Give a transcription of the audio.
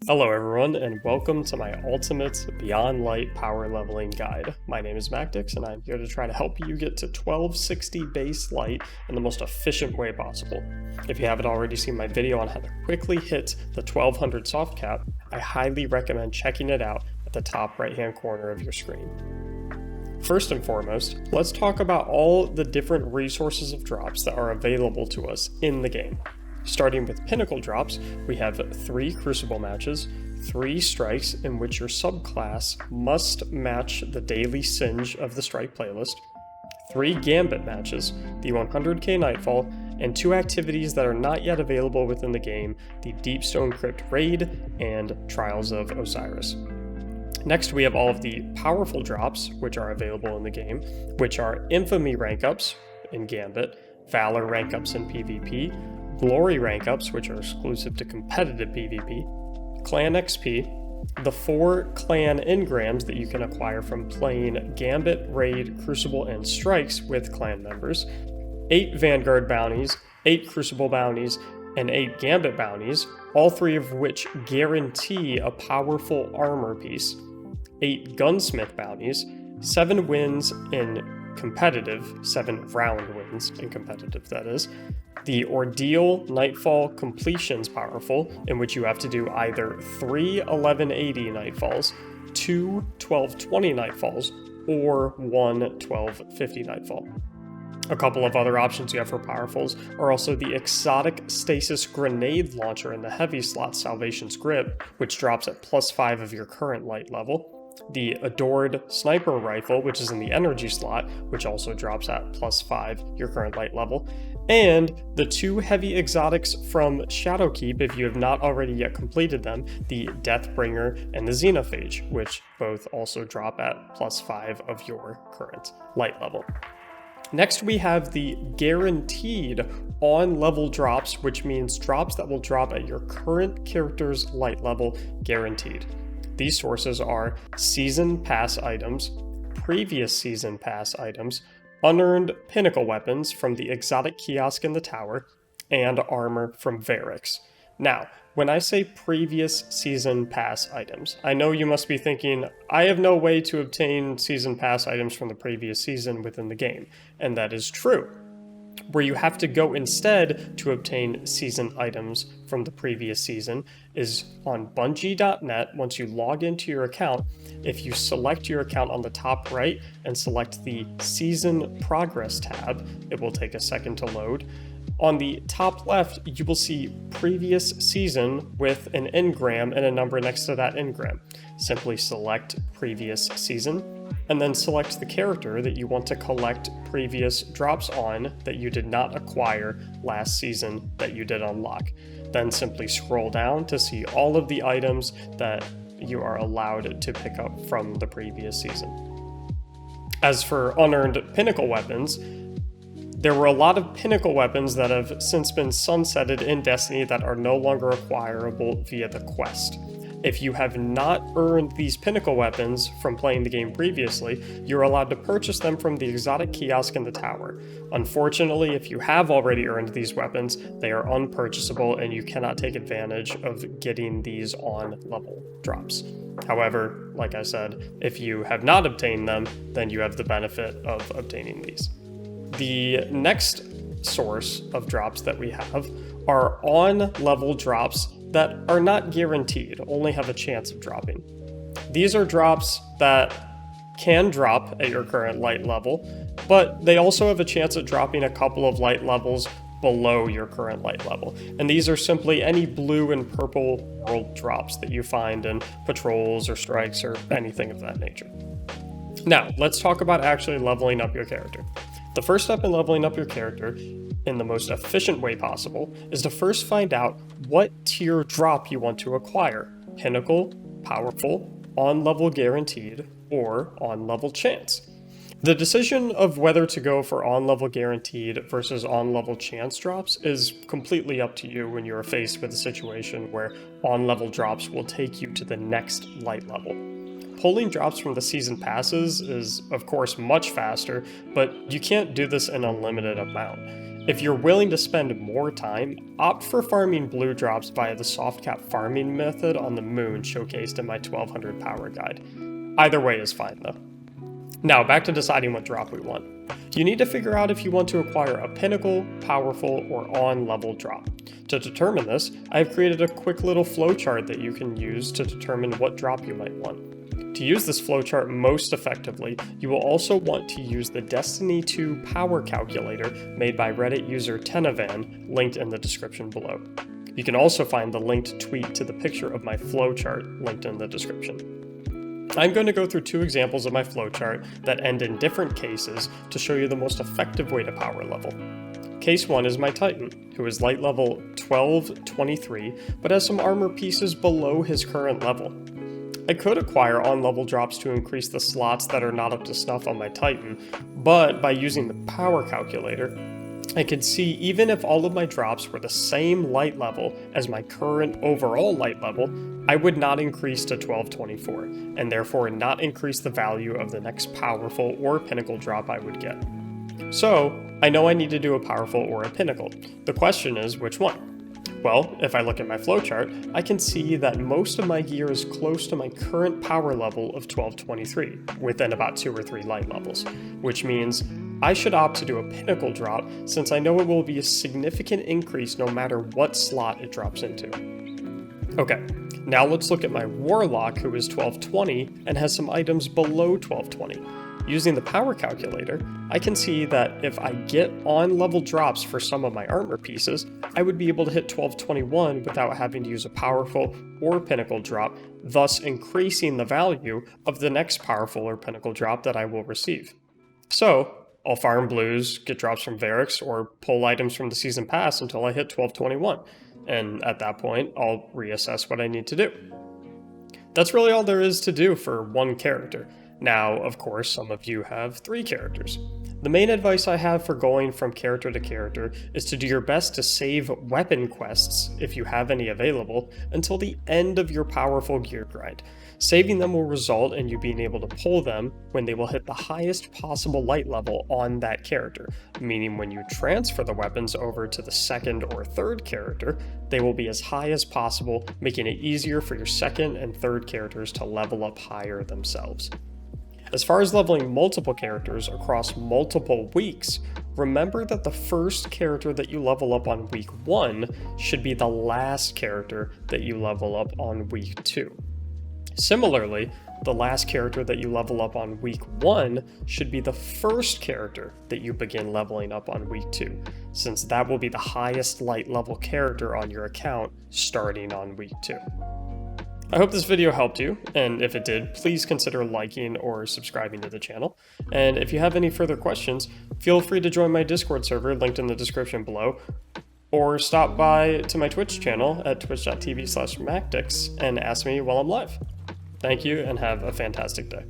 Hello everyone, and welcome to my Ultimate Beyond Light Power Leveling Guide. My name is Mactics, and I'm here to try to help you get to 1260 base light in the most efficient way possible. If you haven't already seen my video on how to quickly hit the 1200 soft cap, I highly recommend checking it out at the top right hand corner of your screen. First and foremost, let's talk about all the different resources of drops that are available to us in the game. Starting with Pinnacle Drops, we have 3 Crucible matches, 3 strikes in which your subclass must match the daily Singe of the strike playlist, 3 Gambit matches, the 100k Nightfall, and 2 activities that are not yet available within the game, the Deepstone Crypt Raid and Trials of Osiris. Next, we have all of the powerful drops, which are available in the game, which are Infamy rank ups in Gambit, Valor rank ups in PvP, Glory rank ups, which are exclusive to competitive PvP, Clan XP, the 4 Clan engrams that you can acquire from playing Gambit, Raid, Crucible, and Strikes with Clan members, 8 Vanguard bounties, 8 Crucible bounties, and 8 Gambit bounties, all 3 of which guarantee a powerful armor piece, 8 Gunsmith bounties, 7 wins in competitive, 7 round wins in competitive, that is. The Ordeal Nightfall Completions powerful, in which you have to do either 3 1180 Nightfalls, 2 1220 Nightfalls, or 1 1250 Nightfall. A couple of other options you have for powerfuls are also the Exotic Stasis Grenade Launcher in the heavy slot Salvation's Grip, which drops at +5 of your current light level, the Adored Sniper Rifle, which is in the energy slot, which also drops at +5 your current light level, and the 2 heavy exotics from Shadowkeep if you have not already yet completed them, the Deathbringer and the Xenophage, which both also drop at +5 of your current light level. Next, we have the guaranteed on-level drops, which means drops that will drop at your current character's light level guaranteed. These sources are Season Pass items, previous Season Pass items, unearned Pinnacle weapons from the exotic kiosk in the tower, and armor from Varix. Now, when I say previous Season Pass items, I know you must be thinking, I have no way to obtain Season Pass items from the previous season within the game, and that is true. Where you have to go instead to obtain season items from the previous season is on Bungie.net. Once you log into your account, if you select your account on the top right and select the Season Progress tab, it will take a second to load. On the top left, you will see previous season with an engram and a number next to that engram. Simply select previous season, and then select the character that you want to collect previous drops on that you did not acquire last season that you did unlock. Then simply scroll down to see all of the items that you are allowed to pick up from the previous season. As for unearned Pinnacle weapons, there were a lot of Pinnacle weapons that have since been sunsetted in Destiny that are no longer acquirable via the quest. If you have not earned these Pinnacle weapons from playing the game previously, you're allowed to purchase them from the exotic kiosk in the tower. Unfortunately, if you have already earned these weapons, they are unpurchasable and you cannot take advantage of getting these on-level drops. However, like I said, if you have not obtained them, then you have the benefit of obtaining these. The next source of drops that we have are on-level drops that are not guaranteed, only have a chance of dropping. These are drops that can drop at your current light level, but they also have a chance of dropping a couple of light levels below your current light level. And these are simply any blue and purple world drops that you find in patrols or strikes or anything of that nature. Now, let's talk about actually leveling up your character. The first step in leveling up your character in the most efficient way possible is to first find out what tier drop you want to acquire: Pinnacle, Powerful, On-Level Guaranteed, or On-Level Chance. The decision of whether to go for on-level guaranteed versus on-level chance drops is completely up to you when you are faced with a situation where on-level drops will take you to the next light level. Pulling drops from the season passes is, of course, much faster, but you can't do this in unlimited amount. If you're willing to spend more time, opt for farming blue drops via the soft cap farming method on the moon showcased in my 1200 power guide. Either way is fine though. Now back to deciding what drop we want. You need to figure out if you want to acquire a pinnacle, powerful, or on-level drop. To determine this, I have created a quick little flowchart that you can use to determine what drop you might want. To use this flowchart most effectively, you will also want to use the Destiny 2 power calculator made by Reddit user Tenavan, linked in the description below. You can also find the linked tweet to the picture of my flowchart linked in the description. I'm going to go through two examples of my flowchart that end in different cases to show you the most effective way to power level. Case 1 is my Titan, who is light level 1223, but has some armor pieces below his current level. I could acquire on-level drops to increase the slots that are not up to snuff on my Titan, but by using the power calculator, I could see even if all of my drops were the same light level as my current overall light level, I would not increase to 1224, and therefore not increase the value of the next powerful or pinnacle drop I would get. So, I know I need to do a powerful or a pinnacle. The question is, which one? Well, if I look at my flowchart, I can see that most of my gear is close to my current power level of 1223, within about 2 or 3 light levels, which means I should opt to do a pinnacle drop since I know it will be a significant increase no matter what slot it drops into. Okay, now let's look at my Warlock, who is 1220 and has some items below 1220. Using the power calculator, I can see that if I get on-level drops for some of my armor pieces, I would be able to hit 1221 without having to use a powerful or pinnacle drop, thus increasing the value of the next powerful or pinnacle drop that I will receive. So, I'll farm blues, get drops from Varix, or pull items from the Season Pass until I hit 1221, and at that point, I'll reassess what I need to do. That's really all there is to do for one character. Now, of course, some of you have 3 characters. The main advice I have for going from character to character is to do your best to save weapon quests, if you have any available, until the end of your powerful gear grind. Saving them will result in you being able to pull them when they will hit the highest possible light level on that character, meaning when you transfer the weapons over to the second or third character, they will be as high as possible, making it easier for your second and third characters to level up higher themselves. As far as leveling multiple characters across multiple weeks, remember that the first character that you level up on week 1 should be the last character that you level up on week 2. Similarly, the last character that you level up on week 1 should be the first character that you begin leveling up on week 2, since that will be the highest light level character on your account starting on week 2. I hope this video helped you, and if it did, please consider liking or subscribing to the channel. And if you have any further questions, feel free to join my Discord server linked in the description below, or stop by to my Twitch channel at twitch.tv/Mactics and ask me while I'm live. Thank you and have a fantastic day.